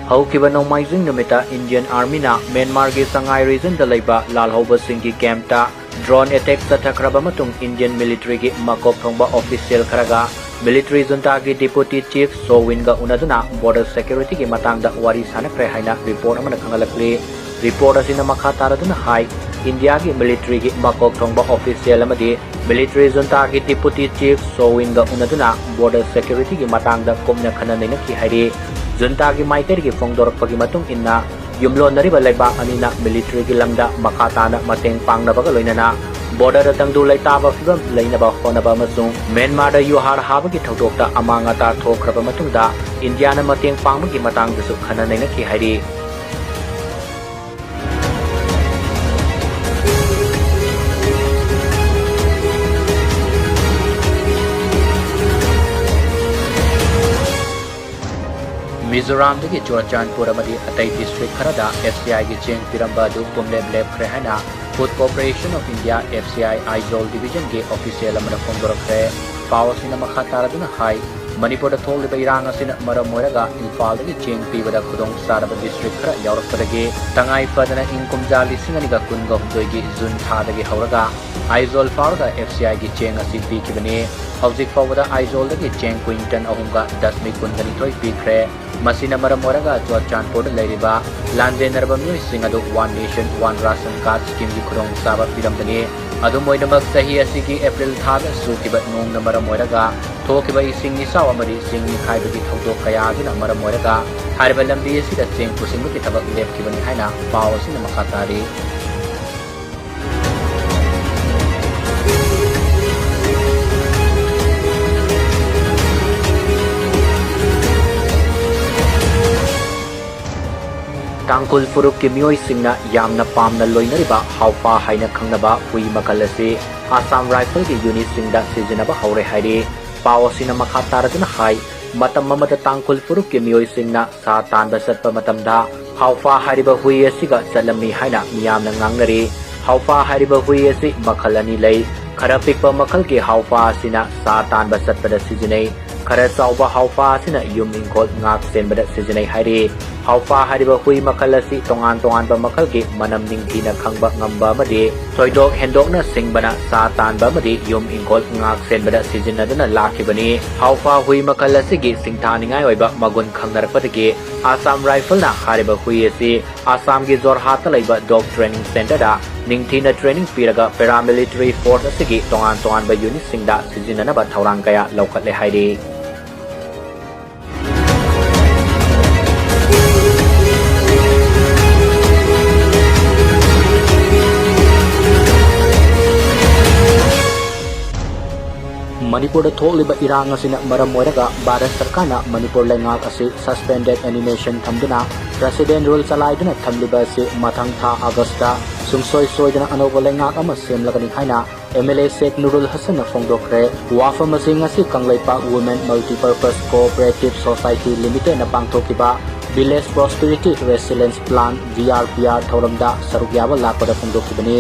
Hwkhre Nomaizing Numita Indian Army na Myanmar gi Sangai region da laiba lalhauba singi camp ta drone attack Sanakhre matung Indian military gi makok thongba official kharaga military junta gi deputy chief Sowin ga Unaduna border security gi matang da Wari Sanakhre haina report amana khangalakli report asina makha taraduna hai India gi military gi makok thongba official amadi military junta gi deputy chief Sowin ga Unaduna border security gi matang da komna khananaina ki hairi Junta gi maiter gi fongdorak pagi matung inna yumlon nari balai ba anina military gi lamda makatana mateng pangna baga loinana border tangdu lai ta ba fibam laina ba hona ba masung Myanmar da yuhar haba gi thoktok ta amanga ta thokra ba matung da India na mateng pangma gi matang su khana naina ki hairi Mizoram dagi Churachandpur amadi atai district kharada FCI gi cheng piramba du pumlem Hwkhre haina Food Corporation of India FCI Aizol division gi official amana fongdorakre pawasina makha taraduna hai Manipur da tholiba irang asina maram moiraga Imphal dagi cheng pibada khudong saraba district khara yaurakpadagi tangai padana inkumja lisingani ga kunga humdoi gi June tha dagi hauraga Aizol farga FCI gi cheng asi pikibani Hauzik fawada Aizol dagi cheng quinton ahumga 10 kungani thoi pikre Masina maram moiraga Churachandpur leiriba landenarba miyoi sing adu One Nation One Ration Card scheme gi khudong saba piramdani adu moinamak sahi asigi April thaga sukiba nong na maram moiraga thokiba ising ni saw amari sing ni khaibagi thokdok kaya gina maram moiraga hariba lambi asida cheng pusingi ki thabak lepkibani haina paw asina makatari Tangkul Furuk ki miyoi singna yamna pamna loinariba hawfa haina khangnaba hui makalasi Assam Rifle ki unit singda sizinaba haure hairi pawasina makha taraduna hai matam mamada Tangkul Furuk ki miyoi singna sa tanba satpa matamda hawfa hariba hui asiga chalami haina miyamna ngangnari hawfa hariba hui asi makhalani lei khara pikpa makhal ki hawfa asina sa tanba satpada sizinai khara chawba hawfa asina yum ingkol ngak senbada sizinai hairi hawfa hariba hui makalasi tongan ba makal ki manam ningthina khangba ngamba madi thoidok hendokna singbana sa tanba madi yum ingkol ngak senbada sizinaduna lakhibani hawfa hui makalasi gi singthaningai oiba magun khangnarakpadagi Assam Rifle na hariba hui asi Assam gi Jorhat laiba dog training center da ningthina training piraga paramilitary force asigi tongan ba unit singda sizinanaba thaurang kaya laukatle hairi Manipur da tholiba irang asina maram moiraga Bharat Sarkar na Manipur lengak asi suspended animation thamduna president rule chalaiduna thamliba asi mathang tha August da sungsoi soidana anoba lengak ama semlagani haina MLA Sheikh Nurul Hasan na fongdokre wafa masing asi Kanglaipa Women Multipurpose Cooperative Society Limited na pangthokiba Village Prosperity Resilience Plan VRPR thoramda sarugyaba lakpada fongdokibani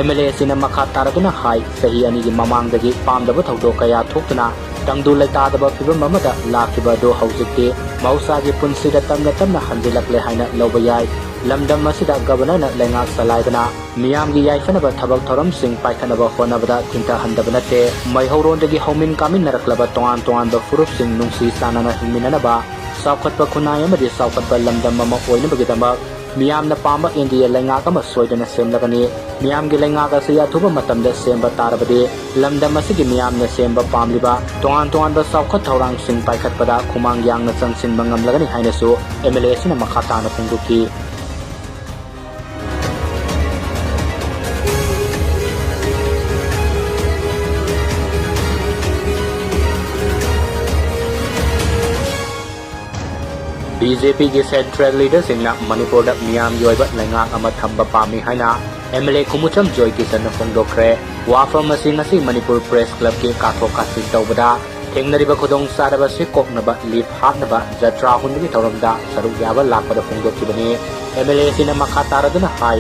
MLA sina makha taraduna hai sahi ani gi mamang dagi pamdaba thodok kaya thoktuna tangdu laitadaba fibam amada lakiba do haujikte mausa gi punsida tamna hanjilakle haina lobayai lamdam masida governor na lengak salaidana miyam gi yaifanaba thabak thoram sing paithanaba honabada thinta handabanate maihauron dagi homin kamin naraklaba tongan ba furup sing nungsi sanana hingminanaba saukhatpa khunai amadi saukhatpa lamdam mama oinabagidama miyam na pamba India lengak ama soidana semlagani miyam gi lengak asya thuba matamda semba tarabadi lamdam asigi miyam na semba pamliba tongan ba saukhat thaurang sing paikhatpada khumang yang na changsin bangam lagani hainasu MLA sina makhata na phungduki BJP gi central leaders singna Manipur da miyam yoiba lengak ama thamba pami haina MLA Khumucham Joy Kisan na fongdokre wafa masing asi Manipur Press Club ki kathok kasi tawbada thengnariba khudong saraba se koknaba lip hatnaba jatra hunbi thoramda saruk yaba lakpada fongdokibani MLA sina makha taraduna hai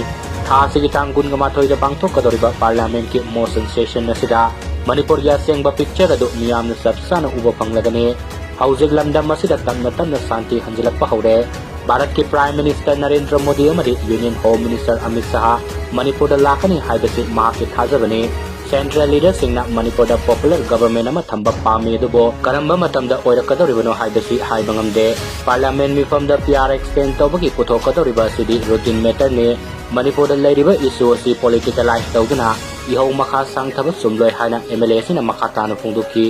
tha sigi tanggun gama thoida bangthok kadoriba parliament ki motion session nasida Manipur ya sengba picture adu miyam na sabsana uba panglagani Hawzik lamdam masida tamna santi hanjilakpa haure Bharat के prime minister Narendra Modi अमदी union home minister Amit Shah Manipur लाकनी हाइबसी महाके थाजबने central leader सिंगना Manipur popular government अमा थंब पामे दुबो करंबा मतमदा ओइरकदौरिबनो हाइबसी हाइबंगमदे पार्लियामेंट मिफमदा पीआर एक्सटेंड तौबगी पुथोकदौरिबा सिदी रूटीन मैटर ने मणिपुर लेरिबा इशू असि पॉलिटिकलाइज तौदुना इहौ मखा सांगथब सुमलोय हाइना एमएलए सिना मखा ताना फोंदोखी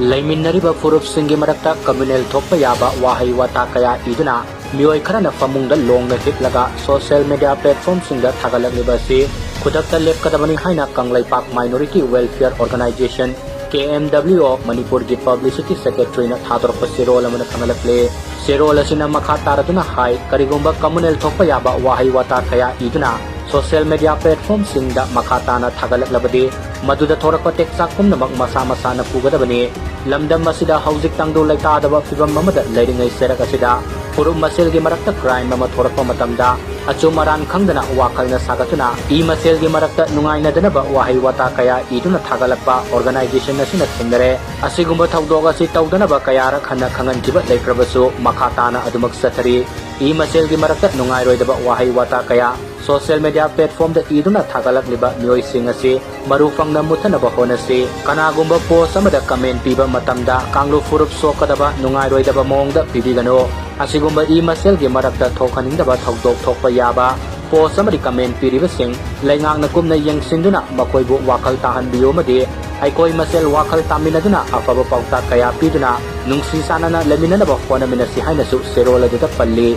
लैमिन्नरिबा फुरुपसिंगी मरक्ता कम्युनल थोपा याबा वाहै वाता कया इदुना मियोय खरना फमुंगदा लोंगना हिपलगा सोशल मीडिया प्लेटफॉर्म सिंगदा थागलगलिबासी खुदक्ता लेपकदबनी हाइना Kangleipak minority welfare organization KMWO Manipur की पब्लिसिटी सेक्रेटरी ना थादरप सिरोल अमन खंगलकले सिरोल असिना मखा तारदुना हाई करिगुंबा कम्युनल थोपा याबा वाहै वाता कया इदुना सोशल मीडिया प्लेटफॉर्म सिंगदा मखा ताना थागलकलबदे मधुदा थोरक टेक्साक पुनमक मसा मसाना पुगदबने लमदम मसिदा हौजिक तंगदु लैतादबा फिबम ममदा लैरिंगै सेरक असिदा फुरुम मसेलगी मरक्ता क्राइम अमा थोरकपा मतमदा अचुम अरान खंगदना वाखलना सागतुना ई मसेलगी मरक्ता नुंगाइनदनबा वाहै वाता कया इदुना थागलकपा ऑर्गेनाइजेशन असिना थिंगरे असिगुंबा थौदोग असि तौदनबा कयारा खन्ना खंगनजिबा लैक्रबसु मखा ताना अदुमक सथरी ई मसेलगी मरक्ता नुंगाइरोइदबा वाहै वाता कया सोशल मीडिया प्लेटफॉर्म द इदुना थागलकलिबा मियोय सिंग असि मरु फंगना मुथनबा होनसि कनागुंबा पोस्ट अमदा कमेंट पीबा मतमदा कांगलु फुरुप सोकदबा नुंगाइरोइदबा मोंगदा पिबिगनो असिगुंबा ई मसेलगी मरक्ता थोखनिंदबा थौदोक थोकपा याबा पोस्ट अमदि कमेंट पीरिबसिंग लैंगांगना कुमना यंगसिंदुना मखोइबु वाखल ताहनबियो मदि अैकोई मसेल वाखल तामिनदुना अफबा पाउता कया पीदुना नुंगसी सानना लेमिननबा होनमिनसि हाइनसु सेरोलदुदा पल्ली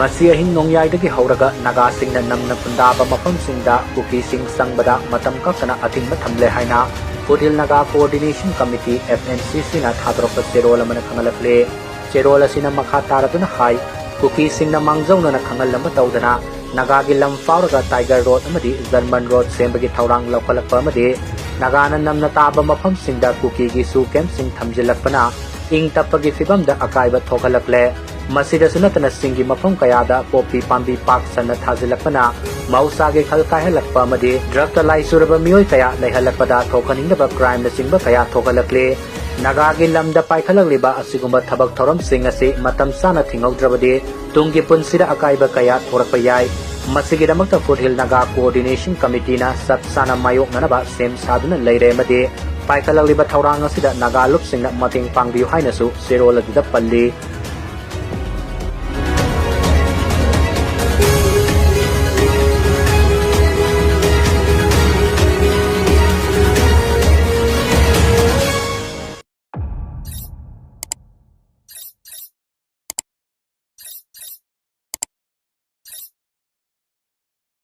ngasi ahin nongyai hawraga naga singna namna pundaba mafam singda kuki sing sangbada matam kakana atingba thamle haina Foodhill Naga Coordination Committee FNCC na thadropa serol amana khangalakle serol asina makha taraduna hai kuki singna mangjauna na khangalamba tawdana naga gi lam fauraga Tiger Road amadi German Road sembagi thaurang laukalakpa amadi nagana namna taba mafam singda kuki gi su camp sing thamjilakpana ing tapagi fibamda akaiba thokalakle मसीद सुनतना सिंगी मफम कयादा पोपी पांबी पाक सन्न थाजिलकपना मौसागे खल काहलकपा मदे drug लाई सुरब मियोय कया लेहलकपदा थोखनिंगबा crime नसिंगबा कया थोखलकले नगागे lambda पाइखलकलिबा असिगुंबा थबक theorem सिंग असे मतम साना थिंगौद्रबदे तुंगी पुनसिदा अकाइबा कया थोरकपा याय मसिगिदमक्ता फुडहिल नगा कोऑर्डिनेशन कमिटी ना सब साना मायोकनबा सेम सादुना लेरे मदे पाइखलकलिबा थौरांग असिदा नगा लुपसिंगना मतेंग पांगबियु हाइनसु सेरोल अदुदा पल्ली